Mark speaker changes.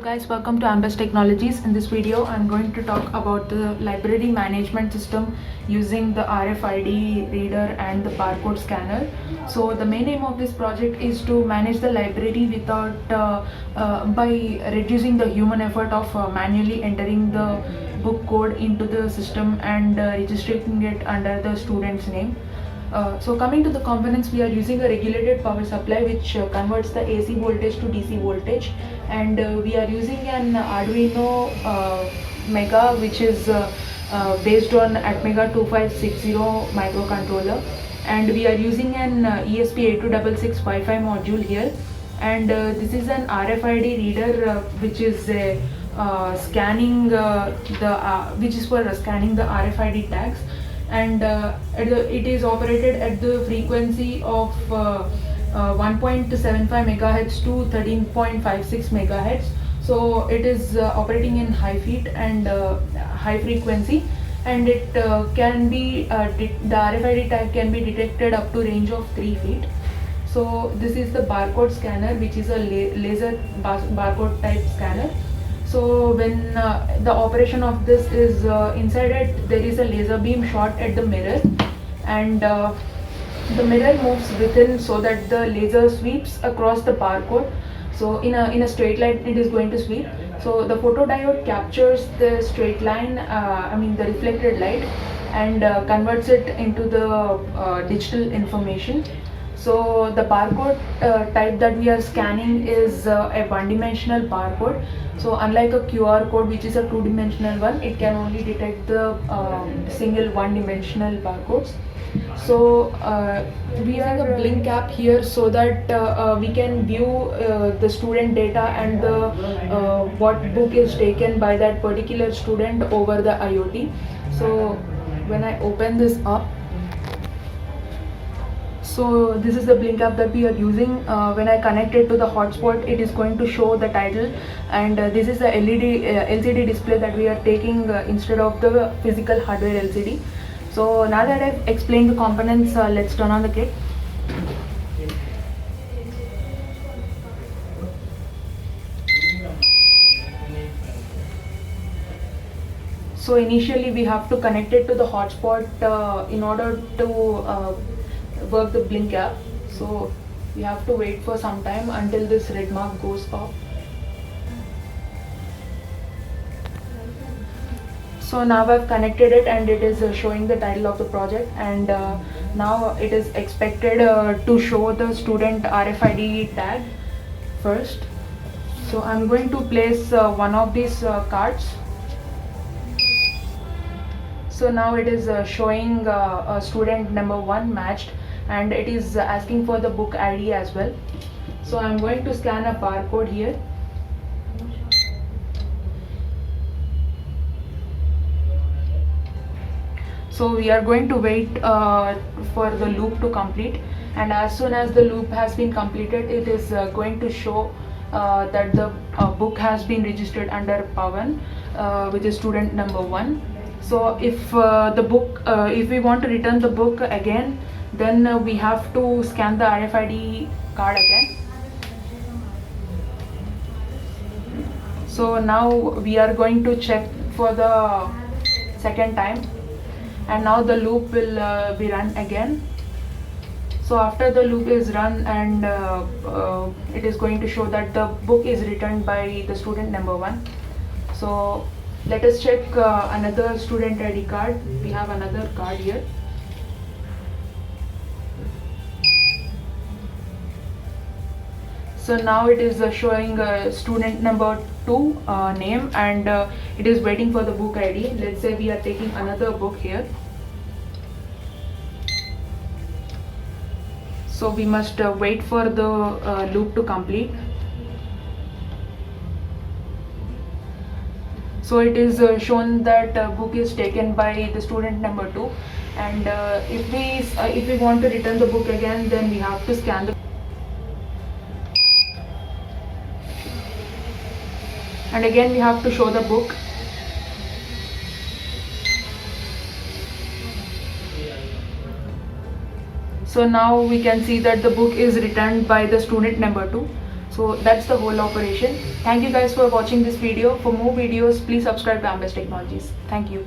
Speaker 1: guys, welcome to Ambus Technologies. In this video I'm going to talk about the library management system using the RFID reader and the barcode scanner. So the main aim of this project is to manage the library without by reducing the human effort of manually entering the book code into the system and registering it under the student's name. So coming to the components, we are using a regulated power supply which converts the AC voltage to DC voltage, and we are using an Arduino Mega which is based on Atmega 2560 microcontroller, and we are using an ESP8266 Wi-Fi module here, and this is an RFID reader which is scanning which is for scanning the RFID tags, and it is operated at the frequency of 1.75 megahertz to 13.56 megahertz. So it is operating in high feet and high frequency, and it can be the RFID tag can be detected up to range of 3 feet. So this is the barcode scanner, which is a laser barcode type scanner. So when the operation of this is inside it, there is a laser beam shot at the mirror, and the mirror moves within so that the laser sweeps across the barcode. So in a straight line it is going to sweep. So the photodiode captures the straight line, the reflected light, and converts it into the digital information. So the barcode type that we are scanning is a one-dimensional barcode. So unlike a QR code, which is a two-dimensional one, it can only detect the single one-dimensional barcodes. So we have a blink app here so that we can view the student data and the what book is taken by that particular student over the IoT. So when I open this up, so this is the blink app that we are using. When I connect it to the hotspot, it is going to show the title, and this is the LCD display that we are taking instead of the physical hardware LCD. So now that I've explained the components, let's turn on the kit. So initially we have to connect it to the hotspot in order to work the blink app. So we have to wait for some time until this red mark goes off. So now I've connected it, and it is showing the title of the project, and now it is expected to show the student RFID tag first. So I'm going to place one of these cards. So now it is showing student number 1 matched, and it is asking for the book ID as well. So I'm going to scan a barcode here. So we are going to wait for the loop to complete, and as soon as the loop has been completed, it is going to show that the book has been registered under Pawan, which is student number 1. So if the book, if we want to return the book again, then we have to scan the RFID card again. So now we are going to check for the second time, and now the loop will be run again. So after the loop is run, and it is going to show that the book is returned by the student number 1. So let us check another student ID card. We have another card here. So now it is showing student number 2 name, and it is waiting for the book ID. Let's say we are taking another book here. So we must wait for the loop to complete. So it is shown that book is taken by the student number 2, and if we want to return the book again, then we have to scan the, and again we have to show the book. So now we can see that the book is returned by the student number 2. So that's the whole operation. Thank you guys for watching this video. For more videos, please subscribe to Ambas Technologies. Thank you.